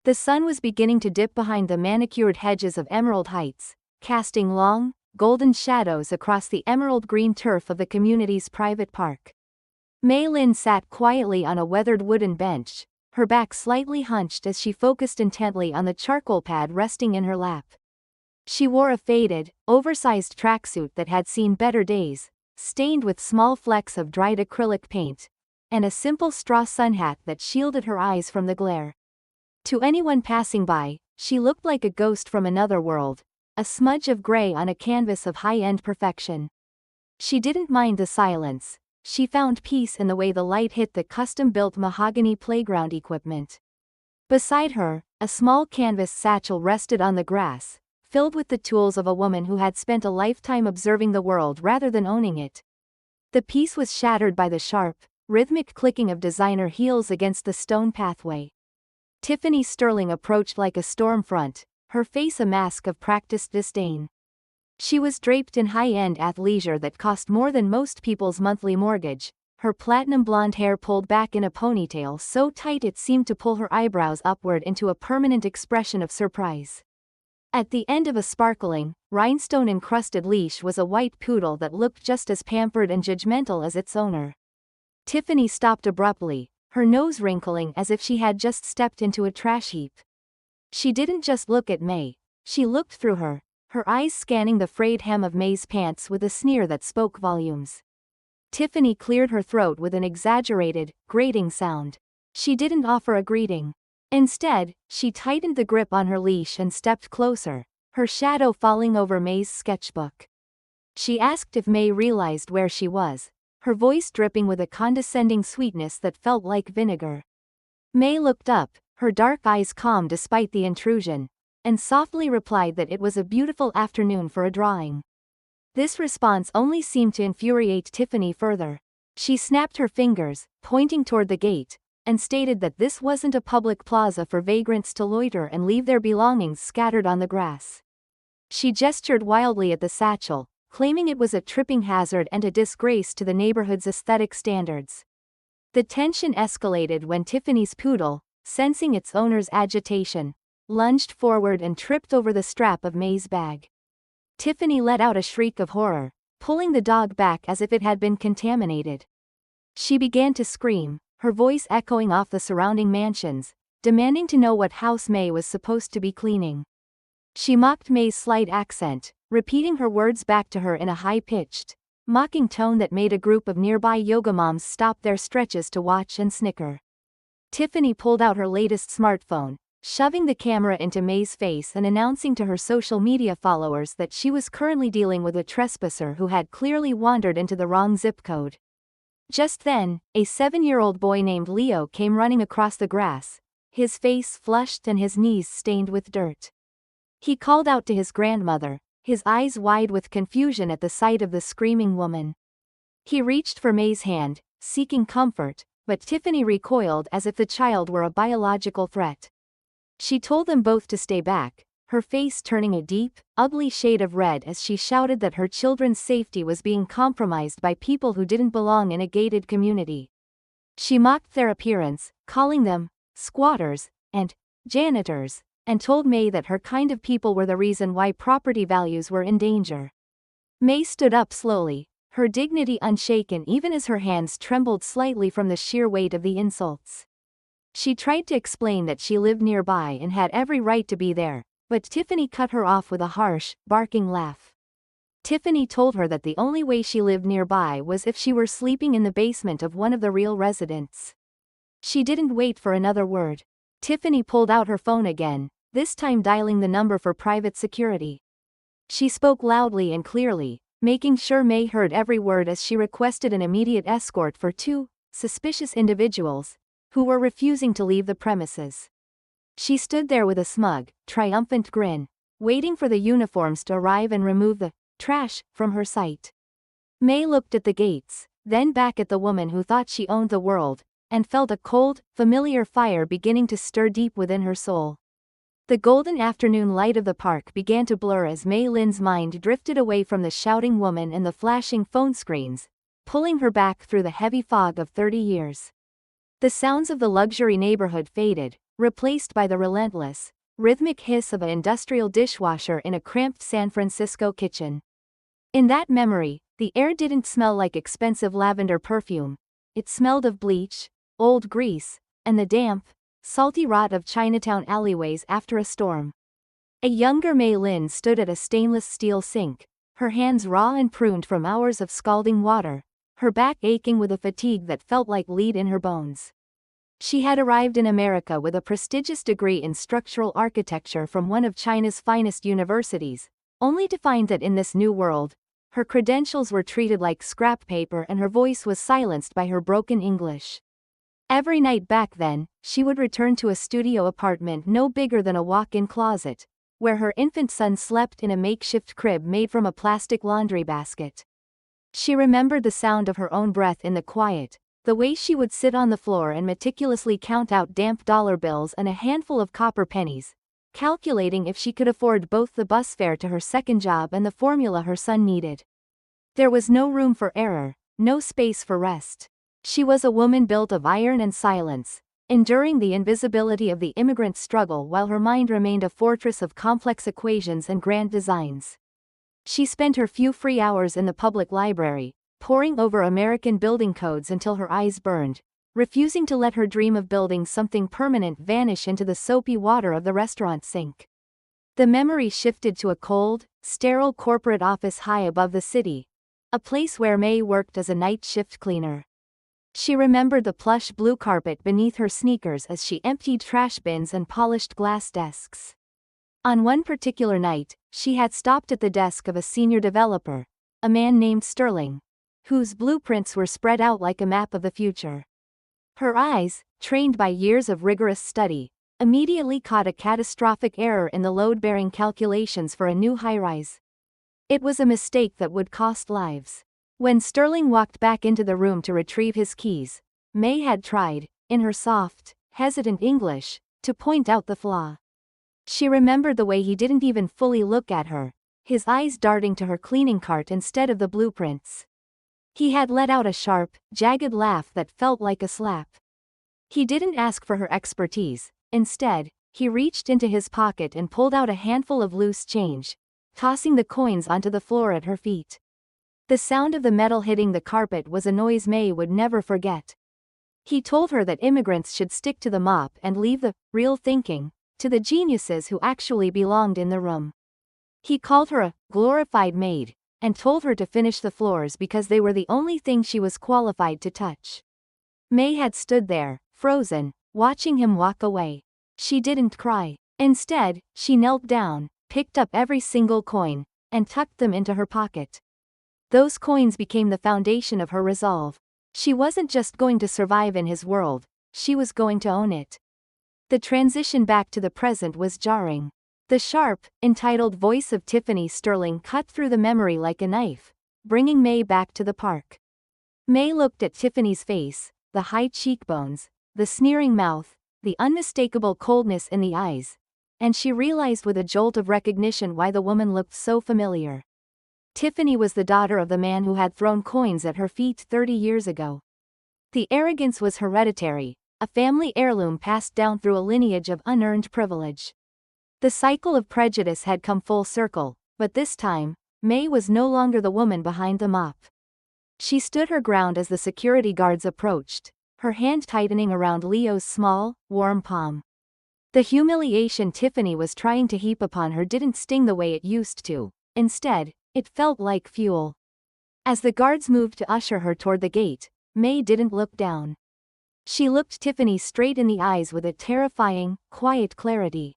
The sun was beginning to dip behind the manicured hedges of Emerald Heights, casting long, golden shadows across the emerald green turf of the community's private park. Mei Lin sat quietly on a weathered wooden bench, her back slightly hunched as she focused intently on the charcoal pad resting in her lap. She wore a faded, oversized tracksuit that had seen better days, stained with small flecks of dried acrylic paint, and a simple straw sun hat that shielded her eyes from the glare. To anyone passing by, she looked like a ghost from another world, a smudge of gray on a canvas of high-end perfection. She didn't mind the silence. She found peace in the way the light hit the custom-built mahogany playground equipment. Beside her, a small canvas satchel rested on the grass, filled with the tools of a woman who had spent a lifetime observing the world rather than owning it. The piece was shattered by the sharp, rhythmic clicking of designer heels against the stone pathway. Tiffany Sterling approached like a storm front, her face a mask of practiced disdain. She was draped in high-end athleisure that cost more than most people's monthly mortgage, her platinum blonde hair pulled back in a ponytail so tight it seemed to pull her eyebrows upward into a permanent expression of surprise. At the end of a sparkling, rhinestone-encrusted leash was a white poodle that looked just as pampered and judgmental as its owner. Tiffany stopped abruptly, her nose wrinkling as if she had just stepped into a trash heap. She didn't just look at Mei, she looked through her, her eyes scanning the frayed hem of Mei's pants with a sneer that spoke volumes. Tiffany cleared her throat with an exaggerated, grating sound. She didn't offer a greeting. Instead, she tightened the grip on her leash and stepped closer, her shadow falling over Mei's sketchbook. She asked if Mei realized where she was, her voice dripping with a condescending sweetness that felt like vinegar. Mei looked up, her dark eyes calm despite the intrusion, and softly replied that it was a beautiful afternoon for a drawing. This response only seemed to infuriate Tiffany further. She snapped her fingers, pointing toward the gate, and stated that this wasn't a public plaza for vagrants to loiter and leave their belongings scattered on the grass. She gestured wildly at the satchel, claiming it was a tripping hazard and a disgrace to the neighborhood's aesthetic standards. The tension escalated when Tiffany's poodle, sensing its owner's agitation, lunged forward and tripped over the strap of Mei's bag. Tiffany let out a shriek of horror, pulling the dog back as if it had been contaminated. She began to scream, her voice echoing off the surrounding mansions, demanding to know what house Mei was supposed to be cleaning. She mocked Mei's slight accent, repeating her words back to her in a high-pitched, mocking tone that made a group of nearby yoga moms stop their stretches to watch and snicker. Tiffany pulled out her latest smartphone, shoving the camera into Mei's face and announcing to her social media followers that she was currently dealing with a trespasser who had clearly wandered into the wrong zip code. Just then, a 7-year-old boy named Leo came running across the grass, his face flushed and his knees stained with dirt. He called out to his grandmother, his eyes wide with confusion at the sight of the screaming woman. He reached for Mei's hand, seeking comfort, but Tiffany recoiled as if the child were a biological threat. She told them both to stay back, her face turning a deep, ugly shade of red as she shouted that her children's safety was being compromised by people who didn't belong in a gated community. She mocked their appearance, calling them squatters and janitors, and told Mei that her kind of people were the reason why property values were in danger. Mei stood up slowly, her dignity unshaken even as her hands trembled slightly from the sheer weight of the insults. She tried to explain that she lived nearby and had every right to be there, but Tiffany cut her off with a harsh, barking laugh. Tiffany told her that the only way she lived nearby was if she were sleeping in the basement of one of the real residents. She didn't wait for another word. Tiffany pulled out her phone again, this time dialing the number for private security. She spoke loudly and clearly, making sure Mei heard every word as she requested an immediate escort for 2 suspicious individuals who were refusing to leave the premises. She stood there with a smug, triumphant grin, waiting for the uniforms to arrive and remove the trash from her sight. Mei looked at the gates, then back at the woman who thought she owned the world, and felt a cold, familiar fire beginning to stir deep within her soul. The golden afternoon light of the park began to blur as Mei Lin's mind drifted away from the shouting woman and the flashing phone screens, pulling her back through the heavy fog of 30 years. The sounds of the luxury neighborhood faded, replaced by the relentless, rhythmic hiss of an industrial dishwasher in a cramped San Francisco kitchen. In that memory, the air didn't smell like expensive lavender perfume. It smelled of bleach, old grease, and the damp, salty rot of Chinatown alleyways after a storm. A younger Mei Lin stood at a stainless steel sink, her hands raw and pruned from hours of scalding water, her back aching with a fatigue that felt like lead in her bones. She had arrived in America with a prestigious degree in structural architecture from one of China's finest universities, only to find that in this new world, her credentials were treated like scrap paper and her voice was silenced by her broken English. Every night back then, she would return to a studio apartment no bigger than a walk-in closet, where her infant son slept in a makeshift crib made from a plastic laundry basket. She remembered the sound of her own breath in the quiet, the way she would sit on the floor and meticulously count out damp dollar bills and a handful of copper pennies, calculating if she could afford both the bus fare to her second job and the formula her son needed. There was no room for error, no space for rest. She was a woman built of iron and silence, enduring the invisibility of the immigrant struggle while her mind remained a fortress of complex equations and grand designs. She spent her few free hours in the public library, poring over American building codes until her eyes burned, refusing to let her dream of building something permanent vanish into the soapy water of the restaurant sink. The memory shifted to a cold, sterile corporate office high above the city, a place where Mei worked as a night shift cleaner. She remembered the plush blue carpet beneath her sneakers as she emptied trash bins and polished glass desks. On one particular night, she had stopped at the desk of a senior developer, a man named Sterling, whose blueprints were spread out like a map of the future. Her eyes, trained by years of rigorous study, immediately caught a catastrophic error in the load-bearing calculations for a new high-rise. It was a mistake that would cost lives. When Sterling walked back into the room to retrieve his keys, Mei had tried, in her soft, hesitant English, to point out the flaw. She remembered the way he didn't even fully look at her, his eyes darting to her cleaning cart instead of the blueprints. He had let out a sharp, jagged laugh that felt like a slap. He didn't ask for her expertise. Instead, he reached into his pocket and pulled out a handful of loose change, tossing the coins onto the floor at her feet. The sound of the metal hitting the carpet was a noise Mei would never forget. He told her that immigrants should stick to the mop and leave the real thinking to the geniuses who actually belonged in the room. He called her a glorified maid, and told her to finish the floors because they were the only thing she was qualified to touch. Mei had stood there, frozen, watching him walk away. She didn't cry. Instead, she knelt down, picked up every single coin, and tucked them into her pocket. Those coins became the foundation of her resolve. She wasn't just going to survive in his world, she was going to own it. The transition back to the present was jarring. The sharp, entitled voice of Tiffany Sterling cut through the memory like a knife, bringing Mei back to the park. Mei looked at Tiffany's face, the high cheekbones, the sneering mouth, the unmistakable coldness in the eyes, and she realized with a jolt of recognition why the woman looked so familiar. Tiffany was the daughter of the man who had thrown coins at her feet 30 years ago. The arrogance was hereditary, a family heirloom passed down through a lineage of unearned privilege. The cycle of prejudice had come full circle, but this time, Mei was no longer the woman behind the mop. She stood her ground as the security guards approached, her hand tightening around Leo's small, warm palm. The humiliation Tiffany was trying to heap upon her didn't sting the way it used to. Instead, it felt like fuel. As the guards moved to usher her toward the gate, Mei didn't look down. She looked Tiffany straight in the eyes with a terrifying, quiet clarity.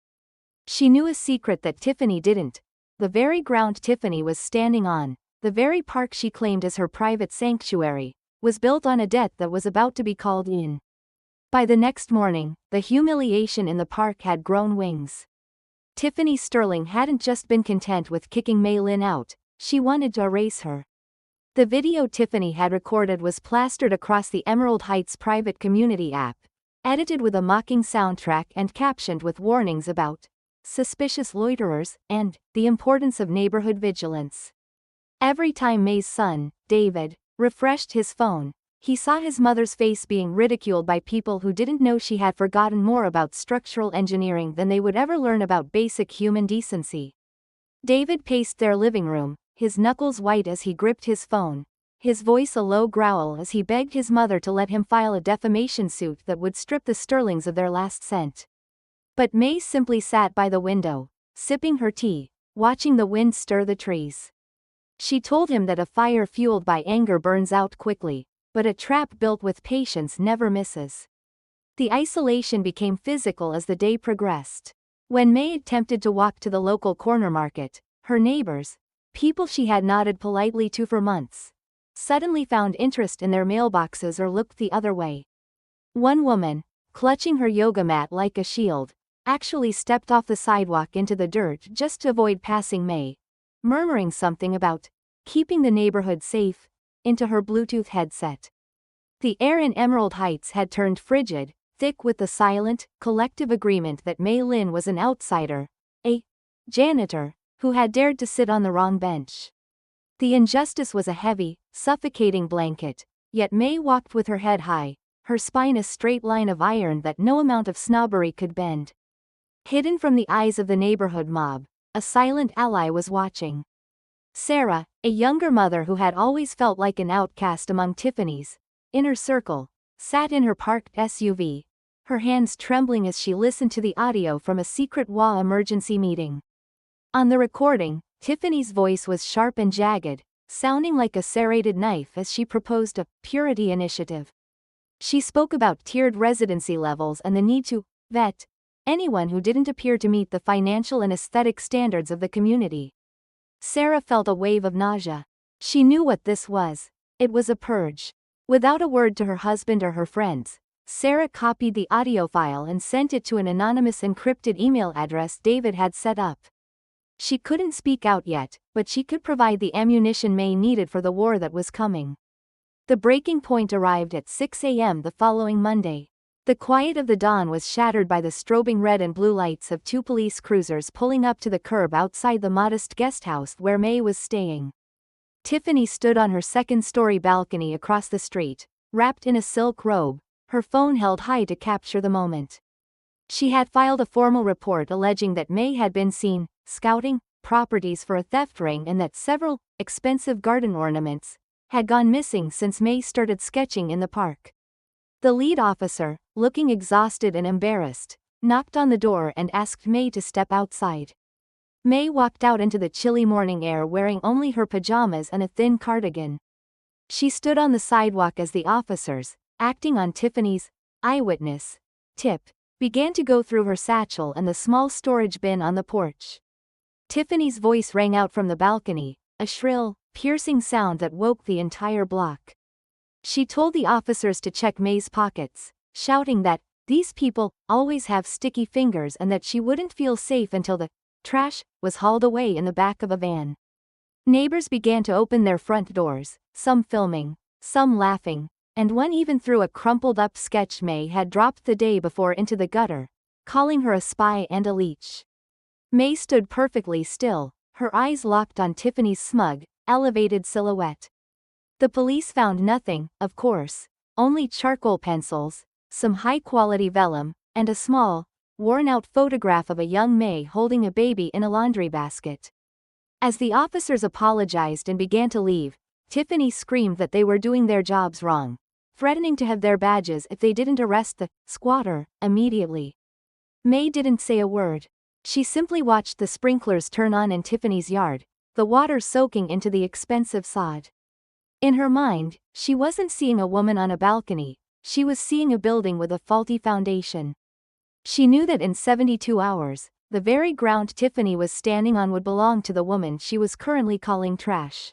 She knew a secret that Tiffany didn't. The very ground Tiffany was standing on, the very park she claimed as her private sanctuary, was built on a debt that was about to be called in. By the next morning, the humiliation in the park had grown wings. Tiffany Sterling hadn't just been content with kicking Mei Lin out, she wanted to erase her. The video Tiffany had recorded was plastered across the Emerald Heights private community app, edited with a mocking soundtrack and captioned with warnings about suspicious loiterers and the importance of neighborhood vigilance. Every time Mei's son, David, refreshed his phone, He saw his mother's face being ridiculed by people who didn't know she had forgotten more about structural engineering than they would ever learn about basic human decency. David paced their living room, his knuckles white as he gripped his phone, his voice a low growl as he begged his mother to let him file a defamation suit that would strip the Sterlings of their last cent. But Mei simply sat by the window, sipping her tea, watching the wind stir the trees. She told him that a fire fueled by anger burns out quickly, but a trap built with patience never misses. The isolation became physical as the day progressed. When Mei attempted to walk to the local corner market, her neighbors, people she had nodded politely to for months, suddenly found interest in their mailboxes or looked the other way. One woman, clutching her yoga mat like a shield, actually stepped off the sidewalk into the dirt just to avoid passing Mei, murmuring something about keeping the neighborhood safe into her Bluetooth headset. The air in Emerald Heights had turned frigid, thick with the silent, collective agreement that Mei Lin was an outsider, a janitor, who had dared to sit on the wrong bench. The injustice was a heavy, suffocating blanket, yet Mei walked with her head high, her spine a straight line of iron that no amount of snobbery could bend. Hidden from the eyes of the neighborhood mob, a silent ally was watching. Sarah, a younger mother who had always felt like an outcast among Tiffany's inner circle, sat in her parked SUV, her hands trembling as she listened to the audio from a secret WA emergency meeting. On the recording, Tiffany's voice was sharp and jagged, sounding like a serrated knife as she proposed a purity initiative. She spoke about tiered residency levels and the need to vet anyone who didn't appear to meet the financial and aesthetic standards of the community. Sarah felt a wave of nausea. She knew what this was. It was a purge. Without a word to her husband or her friends, Sarah copied the audio file and sent it to an anonymous encrypted email address David had set up. She couldn't speak out yet, but she could provide the ammunition Mei needed for the war that was coming. The breaking point arrived at 6 a.m. the following Monday. The quiet of the dawn was shattered by the strobing red and blue lights of two police cruisers pulling up to the curb outside the modest guest house where Mei was staying. Tiffany stood on her second-story balcony across the street, wrapped in a silk robe, her phone held high to capture the moment. She had filed a formal report alleging that Mei had been seen scouting properties for a theft ring and that several expensive garden ornaments had gone missing since Mei started sketching in the park. The lead officer, looking exhausted and embarrassed, knocked on the door and asked Mei to step outside. Mei walked out into the chilly morning air wearing only her pajamas and a thin cardigan. She stood on the sidewalk as the officers, acting on Tiffany's eyewitness tip, began to go through her satchel and the small storage bin on the porch. Tiffany's voice rang out from the balcony, a shrill, piercing sound that woke the entire block. She told the officers to check Mei's pockets, shouting that these people always have sticky fingers and that she wouldn't feel safe until the trash was hauled away in the back of a van. Neighbors began to open their front doors, some filming, some laughing, and one even threw a crumpled-up sketch Mei had dropped the day before into the gutter, calling her a spy and a leech. Mei stood perfectly still, her eyes locked on Tiffany's smug, elevated silhouette. The police found nothing, of course, only charcoal pencils, some high-quality vellum, and a small, worn-out photograph of a young Mei holding a baby in a laundry basket. As the officers apologized and began to leave, Tiffany screamed that they were doing their jobs wrong, threatening to have their badges if they didn't arrest the squatter immediately. Mei didn't say a word. She simply watched the sprinklers turn on in Tiffany's yard, the water soaking into the expensive sod. In her mind, she wasn't seeing a woman on a balcony, she was seeing a building with a faulty foundation. She knew that in 72 hours, the very ground Tiffany was standing on would belong to the woman she was currently calling trash.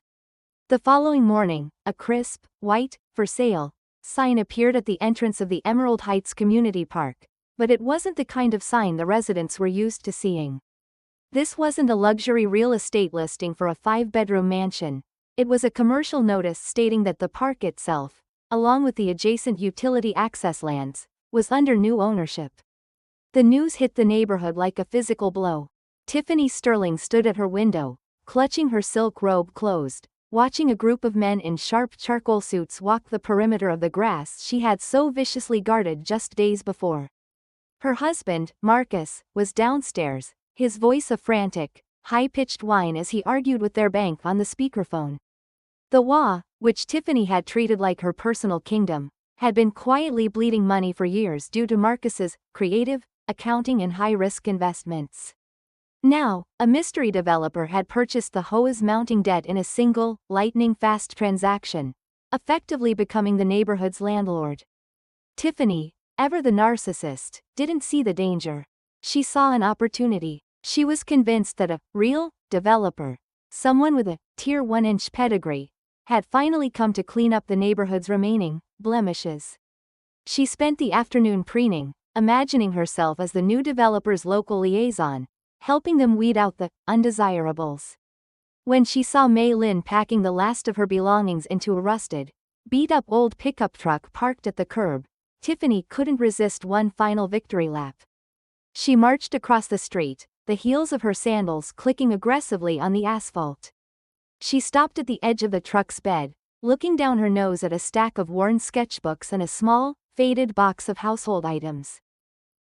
The following morning, a crisp, white, "For sale" sign appeared at the entrance of the Emerald Heights Community Park, but it wasn't the kind of sign the residents were used to seeing. This wasn't a luxury real estate listing for a 5-bedroom mansion. It was a commercial notice stating that the park itself, along with the adjacent utility access lands, was under new ownership. The news hit the neighborhood like a physical blow. Tiffany Sterling stood at her window, clutching her silk robe closed, watching a group of men in sharp charcoal suits walk the perimeter of the grass she had so viciously guarded just days before. Her husband, Marcus, was downstairs, his voice a frantic, high-pitched whine as he argued with their bank on the speakerphone. The WA, which Tiffany had treated like her personal kingdom, had been quietly bleeding money for years due to Marcus's creative, accounting and high-risk investments. Now, a mystery developer had purchased the HOA's mounting debt in a single, lightning-fast transaction, effectively becoming the neighborhood's landlord. Tiffany, ever the narcissist, didn't see the danger. She saw an opportunity. She was convinced that a real developer, someone with a Tier 1-inch pedigree, had finally come to clean up the neighborhood's remaining blemishes. She spent the afternoon preening, imagining herself as the new developer's local liaison, helping them weed out the undesirables. When she saw Mei Lin packing the last of her belongings into a rusted, beat-up old pickup truck parked at the curb, Tiffany couldn't resist one final victory lap. She marched across the street, the heels of her sandals clicking aggressively on the asphalt. She stopped at the edge of the truck's bed, looking down her nose at a stack of worn sketchbooks and a small, faded box of household items.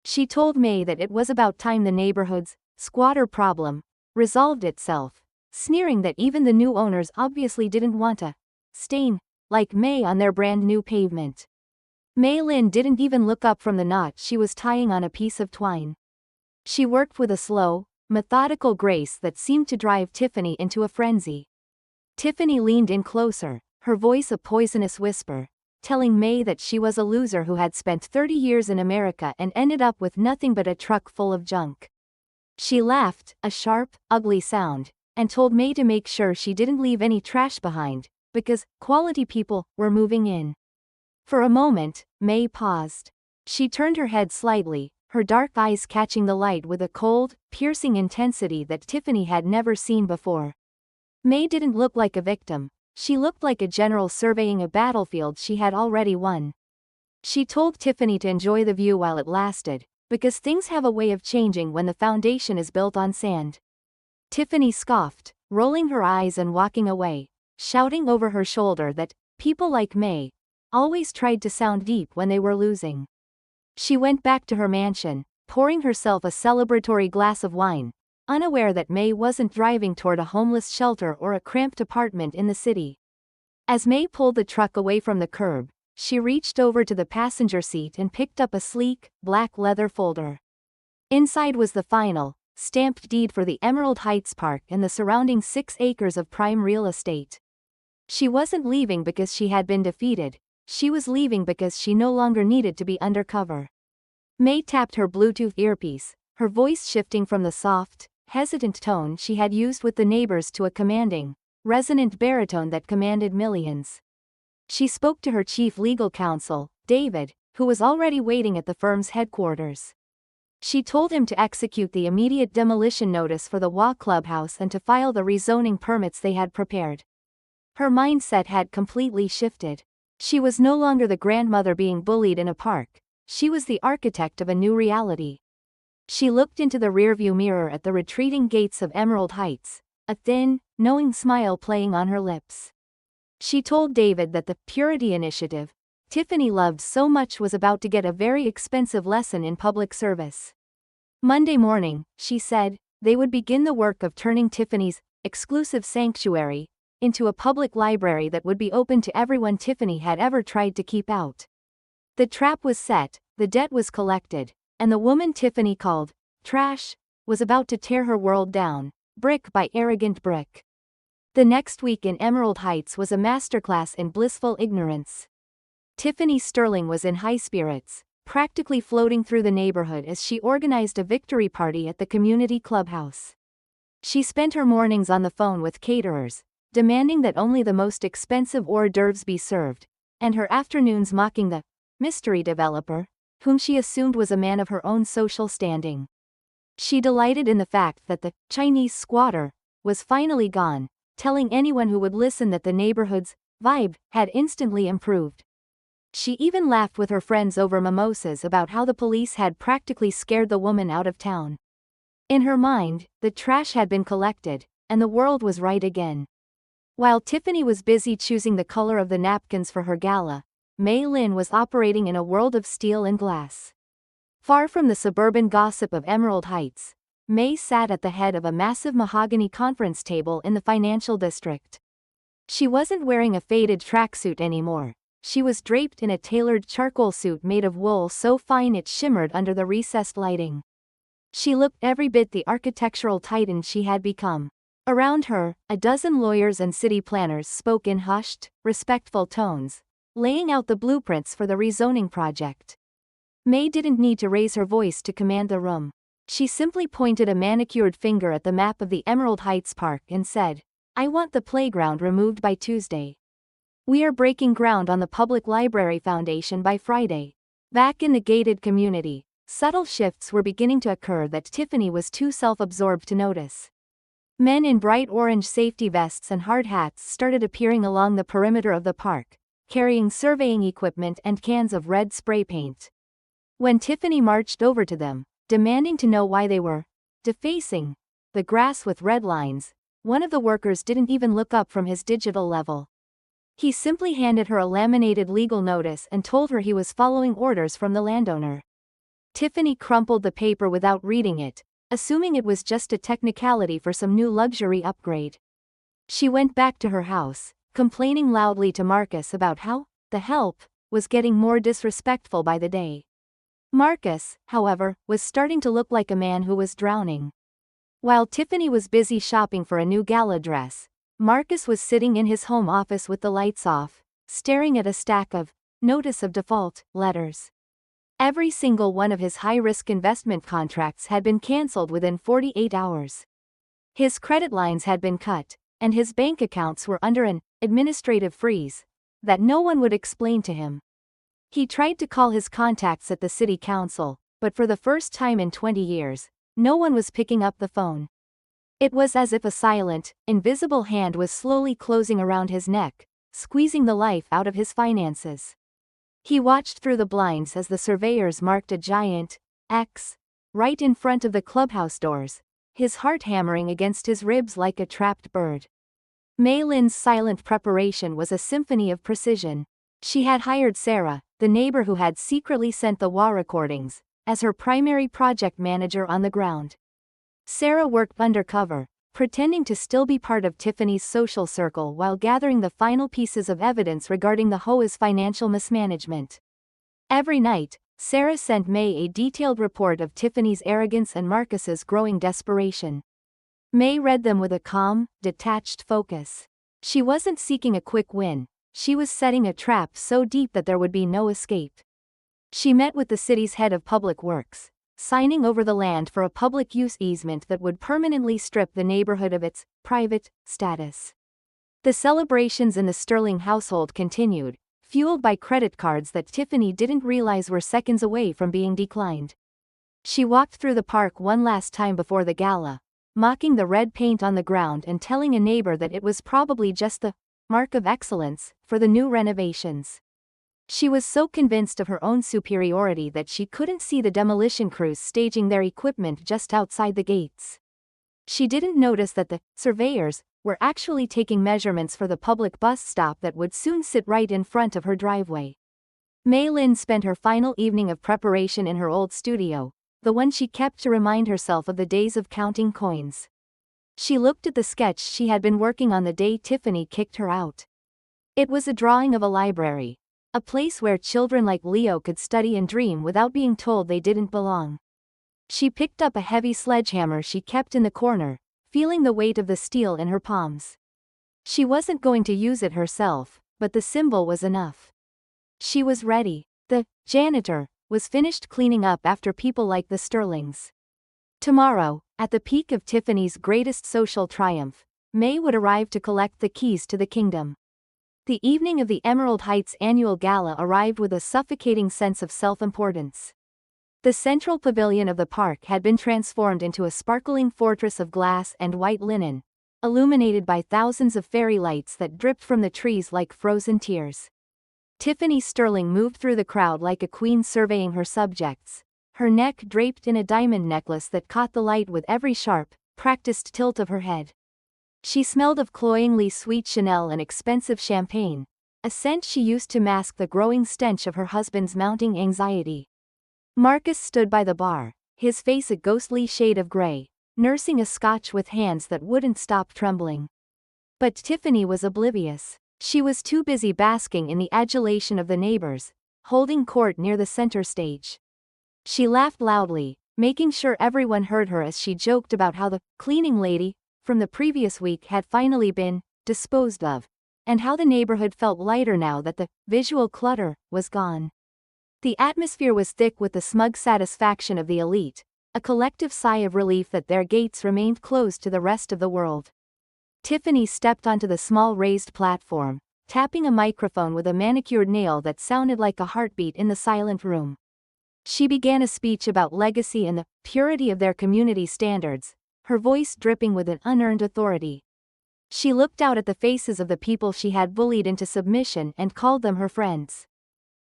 She told Mei that it was about time the neighborhood's squatter problem resolved itself, sneering that even the new owners obviously didn't want a stain like Mei on their brand new pavement. Mei Lin didn't even look up from the knot she was tying on a piece of twine. She worked with a slow, methodical grace that seemed to drive Tiffany into a frenzy. Tiffany leaned in closer, her voice a poisonous whisper, telling Mei that she was a loser who had spent 30 years in America and ended up with nothing but a truck full of junk. She laughed, a sharp, ugly sound, and told Mei to make sure she didn't leave any trash behind, because quality people were moving in. For a moment, Mei paused. She turned her head slightly, her dark eyes catching the light with a cold, piercing intensity that Tiffany had never seen before. Mei didn't look like a victim. She looked like a general surveying a battlefield she had already won. She told Tiffany to enjoy the view while it lasted, because things have a way of changing when the foundation is built on sand. Tiffany scoffed, rolling her eyes and walking away, shouting over her shoulder that people like Mei always tried to sound deep when they were losing. She went back to her mansion, pouring herself a celebratory glass of wine, unaware that Mei wasn't driving toward a homeless shelter or a cramped apartment in the city. As Mei pulled the truck away from the curb, she reached over to the passenger seat and picked up a sleek, black leather folder. Inside was the final, stamped deed for the Emerald Heights Park and the surrounding 6 acres of prime real estate. She wasn't leaving because she had been defeated, she was leaving because she no longer needed to be undercover. Mei tapped her Bluetooth earpiece, her voice shifting from the soft, hesitant tone she had used with the neighbors to a commanding, resonant baritone that commanded millions. She spoke to her chief legal counsel, David, who was already waiting at the firm's headquarters. She told him to execute the immediate demolition notice for the WA clubhouse and to file the rezoning permits they had prepared. Her mindset had completely shifted. She was no longer the grandmother being bullied in a park, she was the architect of a new reality. She looked into the rearview mirror at the retreating gates of Emerald Heights, a thin, knowing smile playing on her lips. She told David that the Purity Initiative Tiffany loved so much was about to get a very expensive lesson in public service. Monday morning, she said, they would begin the work of turning Tiffany's exclusive sanctuary into a public library that would be open to everyone Tiffany had ever tried to keep out. The trap was set, the debt was collected, and the woman Tiffany called trash was about to tear her world down, brick by arrogant brick. The next week in Emerald Heights was a masterclass in blissful ignorance. Tiffany Sterling was in high spirits, practically floating through the neighborhood as she organized a victory party at the community clubhouse. She spent her mornings on the phone with caterers, demanding that only the most expensive hors d'oeuvres be served, and her afternoons mocking the mystery developer, whom she assumed was a man of her own social standing. She delighted in the fact that the Chinese squatter was finally gone, telling anyone who would listen that the neighborhood's vibe had instantly improved. She even laughed with her friends over mimosas about how the police had practically scared the woman out of town. In her mind, the trash had been collected, and the world was right again. While Tiffany was busy choosing the color of the napkins for her gala, Mei Lin was operating in a world of steel and glass. Far from the suburban gossip of Emerald Heights, Mei sat at the head of a massive mahogany conference table in the financial district. She wasn't wearing a faded tracksuit anymore. She was draped in a tailored charcoal suit made of wool so fine it shimmered under the recessed lighting. She looked every bit the architectural titan she had become. Around her, a dozen lawyers and city planners spoke in hushed, respectful tones, laying out the blueprints for the rezoning project. Mei didn't need to raise her voice to command the room. She simply pointed a manicured finger at the map of the Emerald Heights Park and said, "I want the playground removed by Tuesday. We are breaking ground on the Public Library Foundation by Friday." Back in the gated community, subtle shifts were beginning to occur that Tiffany was too self-absorbed to notice. Men in bright orange safety vests and hard hats started appearing along the perimeter of the park, carrying surveying equipment and cans of red spray paint. When Tiffany marched over to them, demanding to know why they were defacing the grass with red lines, one of the workers didn't even look up from his digital level. He simply handed her a laminated legal notice and told her he was following orders from the landowner. Tiffany crumpled the paper without reading it, assuming it was just a technicality for some new luxury upgrade. She went back to her house, complaining loudly to Marcus about how the help was getting more disrespectful by the day. Marcus, however, was starting to look like a man who was drowning. While Tiffany was busy shopping for a new gala dress, Marcus was sitting in his home office with the lights off, staring at a stack of notice of default letters. Every single one of his high-risk investment contracts had been cancelled within 48 hours. His credit lines had been cut, and his bank accounts were under an administrative freeze that no one would explain to him. He tried to call his contacts at the city council, but for the first time in 20 years, no one was picking up the phone. It was as if a silent, invisible hand was slowly closing around his neck, squeezing the life out of his finances. He watched through the blinds as the surveyors marked a giant X right in front of the clubhouse doors, his heart hammering against his ribs like a trapped bird. Mei Lin's silent preparation was a symphony of precision. She had hired Sarah, the neighbor who had secretly sent the WA recordings, as her primary project manager on the ground. Sarah worked undercover, pretending to still be part of Tiffany's social circle while gathering the final pieces of evidence regarding the HOA's financial mismanagement. Every night, Sarah sent Mei a detailed report of Tiffany's arrogance and Marcus's growing desperation. Mei read them with a calm, detached focus. She wasn't seeking a quick win, she was setting a trap so deep that there would be no escape. She met with the city's head of public works, signing over the land for a public use easement that would permanently strip the neighborhood of its private status. The celebrations in the Sterling household continued, fueled by credit cards that Tiffany didn't realize were seconds away from being declined. She walked through the park one last time before the gala, mocking the red paint on the ground and telling a neighbor that it was probably just the mark of excellence for the new renovations. She was so convinced of her own superiority that she couldn't see the demolition crews staging their equipment just outside the gates. She didn't notice that the surveyors were actually taking measurements for the public bus stop that would soon sit right in front of her driveway. Mei Lin spent her final evening of preparation in her old studio, the one she kept to remind herself of the days of counting coins. She looked at the sketch she had been working on the day Tiffany kicked her out. It was a drawing of a library. A place where children like Leo could study and dream without being told they didn't belong. She picked up a heavy sledgehammer she kept in the corner, feeling the weight of the steel in her palms. She wasn't going to use it herself, but the symbol was enough. She was ready. The janitor was finished cleaning up after people like the Sterlings. Tomorrow, at the peak of Tiffany's greatest social triumph, Mei would arrive to collect the keys to the kingdom. The evening of the Emerald Heights annual gala arrived with a suffocating sense of self-importance. The central pavilion of the park had been transformed into a sparkling fortress of glass and white linen, illuminated by thousands of fairy lights that dripped from the trees like frozen tears. Tiffany Sterling moved through the crowd like a queen surveying her subjects, her neck draped in a diamond necklace that caught the light with every sharp, practiced tilt of her head. She smelled of cloyingly sweet Chanel and expensive champagne, a scent she used to mask the growing stench of her husband's mounting anxiety. Marcus stood by the bar, his face a ghostly shade of gray, nursing a scotch with hands that wouldn't stop trembling. But Tiffany was oblivious. She was too busy basking in the adulation of the neighbors, holding court near the center stage. She laughed loudly, making sure everyone heard her as she joked about how the cleaning lady from the previous week had finally been disposed of, and how the neighborhood felt lighter now that the visual clutter was gone. The atmosphere was thick with the smug satisfaction of the elite, a collective sigh of relief that their gates remained closed to the rest of the world. Tiffany stepped onto the small raised platform, tapping a microphone with a manicured nail that sounded like a heartbeat in the silent room. She began a speech about legacy and the purity of their community standards, her voice dripping with an unearned authority. She looked out at the faces of the people she had bullied into submission and called them her friends.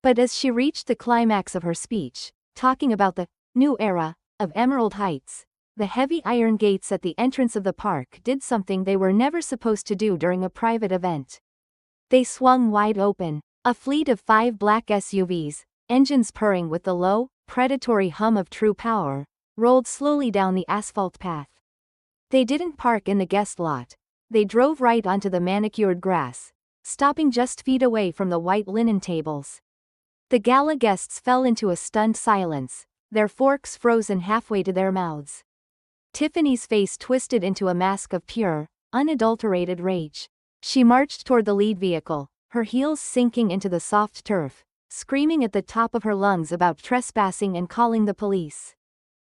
But as she reached the climax of her speech, talking about the new era of Emerald Heights, the heavy iron gates at the entrance of the park did something they were never supposed to do during a private event. They swung wide open. A fleet of 5 black SUVs, engines purring with the low, predatory hum of true power, rolled slowly down the asphalt path. They didn't park in the guest lot. They drove right onto the manicured grass, stopping just feet away from the white linen tables. The gala guests fell into a stunned silence, their forks frozen halfway to their mouths. Tiffany's face twisted into a mask of pure, unadulterated rage. She marched toward the lead vehicle, her heels sinking into the soft turf, screaming at the top of her lungs about trespassing and calling the police.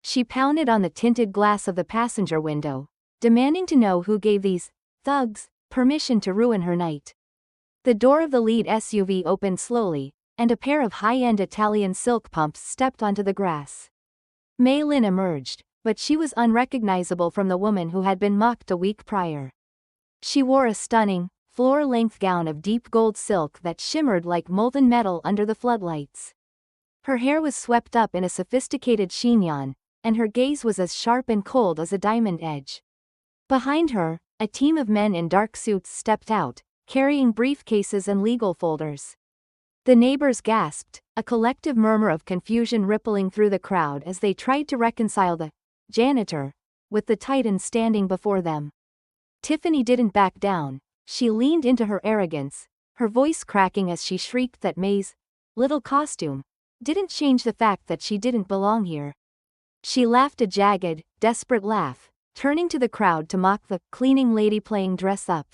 She pounded on the tinted glass of the passenger window, demanding to know who gave these thugs permission to ruin her night. The door of the lead SUV opened slowly, and a pair of high-end Italian silk pumps stepped onto the grass. Mei Lin emerged, but she was unrecognizable from the woman who had been mocked a week prior. She wore a stunning, floor-length gown of deep gold silk that shimmered like molten metal under the floodlights. Her hair was swept up in a sophisticated chignon, and her gaze was as sharp and cold as a diamond edge. Behind her, a team of men in dark suits stepped out, carrying briefcases and legal folders. The neighbors gasped, a collective murmur of confusion rippling through the crowd as they tried to reconcile the janitor with the titan standing before them. Tiffany didn't back down. She leaned into her arrogance, her voice cracking as she shrieked that May's little costume didn't change the fact that she didn't belong here. She laughed a jagged, desperate laugh, turning to the crowd to mock the cleaning lady playing dress up.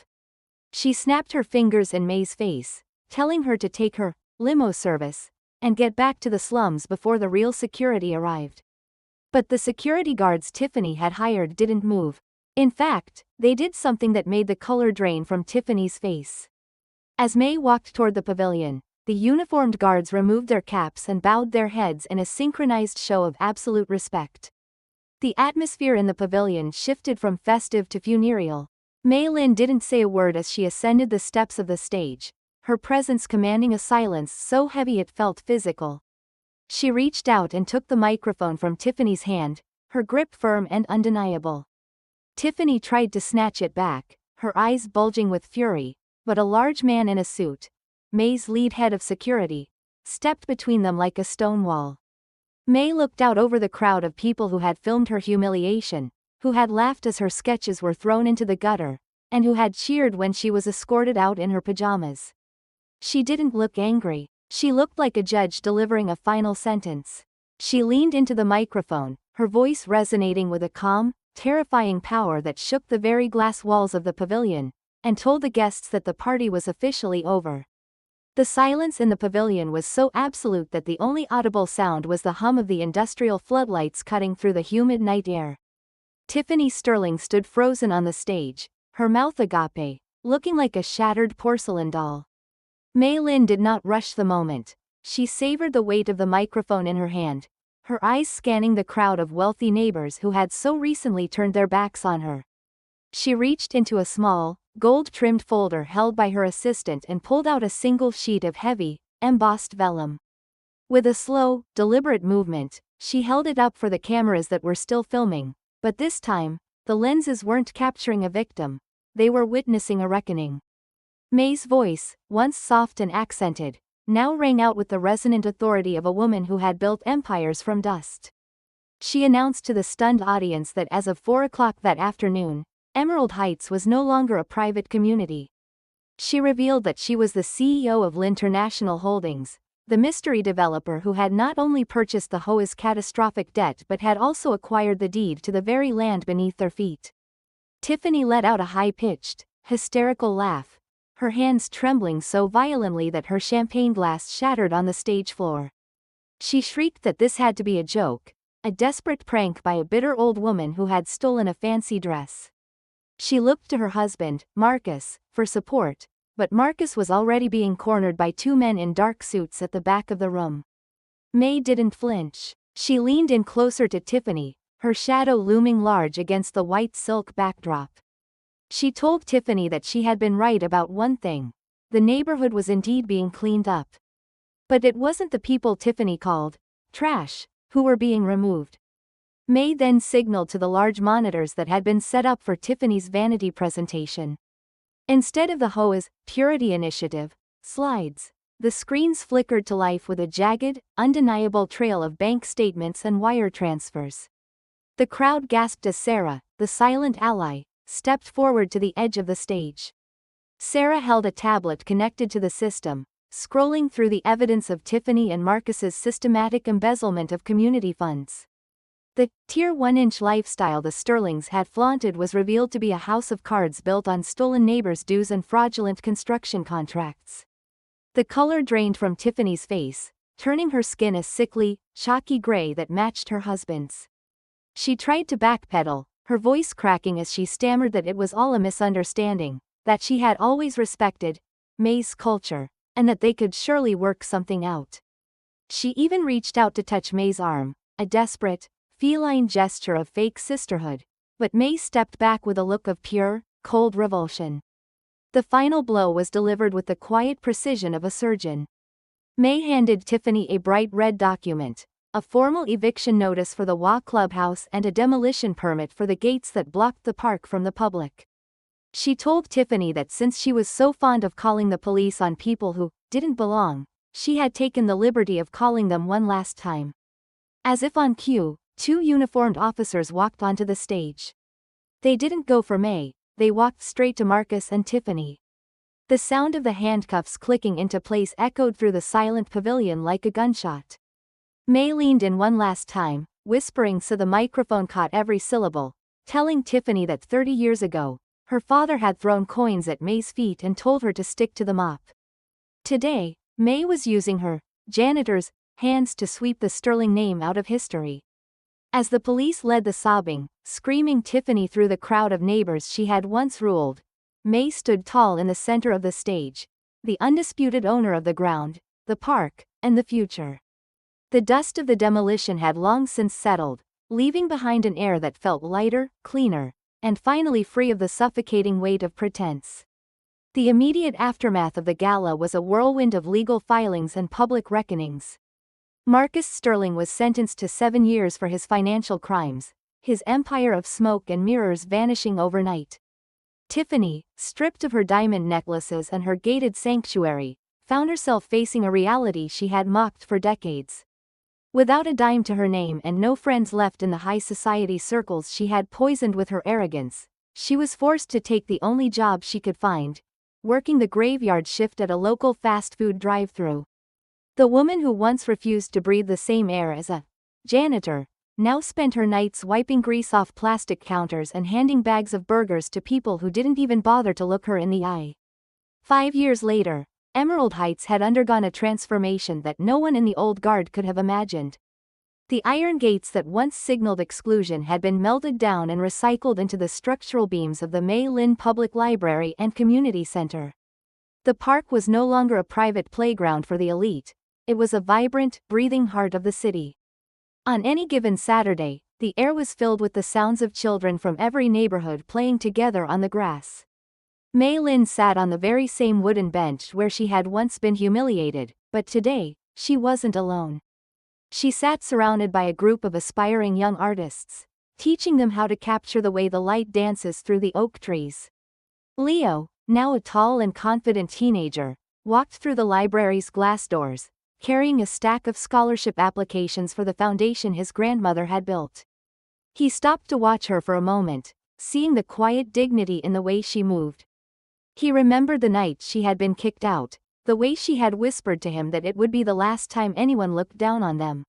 She snapped her fingers in May's face, telling her to take her limo service and get back to the slums before the real security arrived. But the security guards Tiffany had hired didn't move. In fact, they did something that made the color drain from Tiffany's face. As Mei walked toward the pavilion, the uniformed guards removed their caps and bowed their heads in a synchronized show of absolute respect. The atmosphere in the pavilion shifted from festive to funereal. Mei Lin didn't say a word as she ascended the steps of the stage, her presence commanding a silence so heavy it felt physical. She reached out and took the microphone from Tiffany's hand, her grip firm and undeniable. Tiffany tried to snatch it back, her eyes bulging with fury, but a large man in a suit, May's lead head of security, stepped between them like a stone wall. Mei looked out over the crowd of people who had filmed her humiliation, who had laughed as her sketches were thrown into the gutter, and who had cheered when she was escorted out in her pajamas. She didn't look angry. She looked like a judge delivering a final sentence. She leaned into the microphone, her voice resonating with a calm, terrifying power that shook the very glass walls of the pavilion, and told the guests that the party was officially over. The silence in the pavilion was so absolute that the only audible sound was the hum of the industrial floodlights cutting through the humid night air. Tiffany Sterling stood frozen on the stage, her mouth agape, looking like a shattered porcelain doll. Mei Lin did not rush the moment. She savored the weight of the microphone in her hand, her eyes scanning the crowd of wealthy neighbors who had so recently turned their backs on her. She reached into a small, gold-trimmed folder held by her assistant and pulled out a single sheet of heavy, embossed vellum. With a slow, deliberate movement, she held it up for the cameras that were still filming, but this time, the lenses weren't capturing a victim, they were witnessing a reckoning. Mei's voice, once soft and accented, now rang out with the resonant authority of a woman who had built empires from dust. She announced to the stunned audience that as of 4 o'clock that afternoon, Emerald Heights was no longer a private community. She revealed that she was the CEO of International Holdings, the mystery developer who had not only purchased the HOA's catastrophic debt but had also acquired the deed to the very land beneath their feet. Tiffany let out a high-pitched, hysterical laugh, her hands trembling so violently that her champagne glass shattered on the stage floor. She shrieked that this had to be a joke, a desperate prank by a bitter old woman who had stolen a fancy dress. She looked to her husband, Marcus, for support, but Marcus was already being cornered by two men in dark suits at the back of the room. Mei didn't flinch. She leaned in closer to Tiffany, her shadow looming large against the white silk backdrop. She told Tiffany that she had been right about one thing. The neighborhood was indeed being cleaned up. But it wasn't the people Tiffany called trash who were being removed. Mei then signaled to the large monitors that had been set up for Tiffany's vanity presentation. Instead of the HOA's Purity Initiative slides, the screens flickered to life with a jagged, undeniable trail of bank statements and wire transfers. The crowd gasped as Sarah, the silent ally, stepped forward to the edge of the stage. Sarah held a tablet connected to the system, scrolling through the evidence of Tiffany and Marcus's systematic embezzlement of community funds. The Tier 1-inch lifestyle the Sterlings had flaunted was revealed to be a house of cards built on stolen neighbors' dues and fraudulent construction contracts. The color drained from Tiffany's face, turning her skin a sickly, chalky gray that matched her husband's. She tried to backpedal, her voice cracking as she stammered that it was all a misunderstanding, that she had always respected Mei's culture, and that they could surely work something out. She even reached out to touch Mei's arm, a desperate, feline gesture of fake sisterhood, but Mei stepped back with a look of pure, cold revulsion. The final blow was delivered with the quiet precision of a surgeon. Mei handed Tiffany a bright red document, a formal eviction notice for the WA clubhouse and a demolition permit for the gates that blocked the park from the public. She told Tiffany that since she was so fond of calling the police on people who didn't belong, she had taken the liberty of calling them one last time. As if on cue, two uniformed officers walked onto the stage. They didn't go for Mei, they walked straight to Marcus and Tiffany. The sound of the handcuffs clicking into place echoed through the silent pavilion like a gunshot. Mei leaned in one last time, whispering so the microphone caught every syllable, telling Tiffany that 30 years ago, her father had thrown coins at Mei's feet and told her to stick to the mop. Today, Mei was using her janitor's hands to sweep the Sterling name out of history. As the police led the sobbing, screaming Tiffany through the crowd of neighbors she had once ruled, Mei stood tall in the center of the stage, the undisputed owner of the ground, the park, and the future. The dust of the demolition had long since settled, leaving behind an air that felt lighter, cleaner, and finally free of the suffocating weight of pretense. The immediate aftermath of the gala was a whirlwind of legal filings and public reckonings. Marcus Sterling was sentenced to 7 years for his financial crimes, his empire of smoke and mirrors vanishing overnight. Tiffany, stripped of her diamond necklaces and her gated sanctuary, found herself facing a reality she had mocked for decades. Without a dime to her name and no friends left in the high society circles she had poisoned with her arrogance, she was forced to take the only job she could find, working the graveyard shift at a local fast food drive-thru. The woman who once refused to breathe the same air as a janitor, now spent her nights wiping grease off plastic counters and handing bags of burgers to people who didn't even bother to look her in the eye. 5 years later, Emerald Heights had undergone a transformation that no one in the old guard could have imagined. The iron gates that once signaled exclusion had been melted down and recycled into the structural beams of the Mei Lin Public Library and Community Center. The park was no longer a private playground for the elite, it was a vibrant, breathing heart of the city. On any given Saturday, the air was filled with the sounds of children from every neighborhood playing together on the grass. Mei Lin sat on the very same wooden bench where she had once been humiliated, but today, she wasn't alone. She sat surrounded by a group of aspiring young artists, teaching them how to capture the way the light dances through the oak trees. Leo, now a tall and confident teenager, walked through the library's glass doors, carrying a stack of scholarship applications for the foundation his grandmother had built. He stopped to watch her for a moment, seeing the quiet dignity in the way she moved. He remembered the night she had been kicked out, the way she had whispered to him that it would be the last time anyone looked down on them.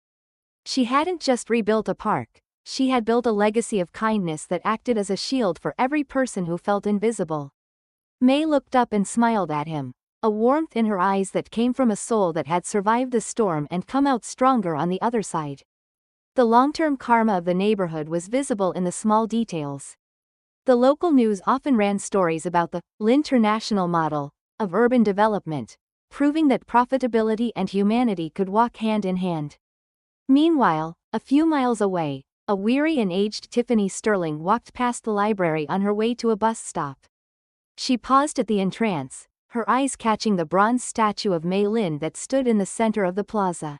She hadn't just rebuilt a park, she had built a legacy of kindness that acted as a shield for every person who felt invisible. Mei looked up and smiled at him, a warmth in her eyes that came from a soul that had survived the storm and come out stronger on the other side. The long-term karma of the neighborhood was visible in the small details. The local news often ran stories about the International model of urban development, proving that profitability and humanity could walk hand in hand. Meanwhile, a few miles away, a weary and aged Tiffany Sterling walked past the library on her way to a bus stop. She paused at the entrance, her eyes catching the bronze statue of Mei Lin that stood in the center of the plaza.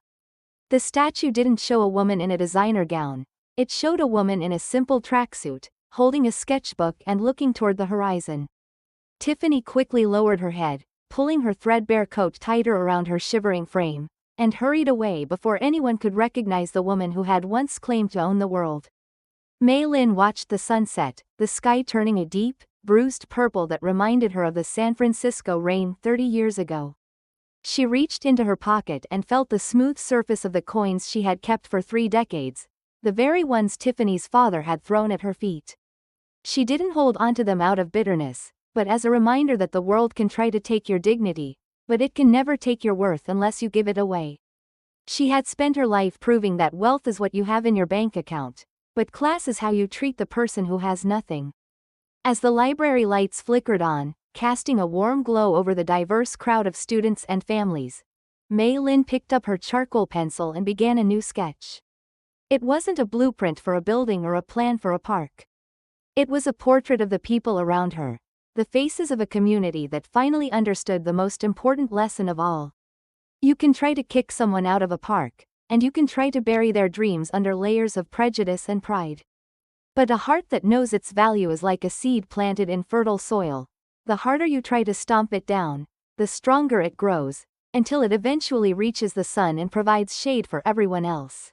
The statue didn't show a woman in a designer gown, it showed a woman in a simple tracksuit, holding a sketchbook and looking toward the horizon. Tiffany quickly lowered her head, pulling her threadbare coat tighter around her shivering frame, and hurried away before anyone could recognize the woman who had once claimed to own the world. Mei Lin watched the sunset, the sky turning a deep, bruised purple that reminded her of the San Francisco rain 30 years ago. She reached into her pocket and felt the smooth surface of the coins she had kept for 3 decades, the very ones Tiffany's father had thrown at her feet. She didn't hold onto them out of bitterness, but as a reminder that the world can try to take your dignity, but it can never take your worth unless you give it away. She had spent her life proving that wealth is what you have in your bank account, but class is how you treat the person who has nothing. As the library lights flickered on, casting a warm glow over the diverse crowd of students and families, Mei Lin picked up her charcoal pencil and began a new sketch. It wasn't a blueprint for a building or a plan for a park. It was a portrait of the people around her, the faces of a community that finally understood the most important lesson of all. You can try to kick someone out of a park, and you can try to bury their dreams under layers of prejudice and pride. But a heart that knows its value is like a seed planted in fertile soil. The harder you try to stomp it down, the stronger it grows, until it eventually reaches the sun and provides shade for everyone else.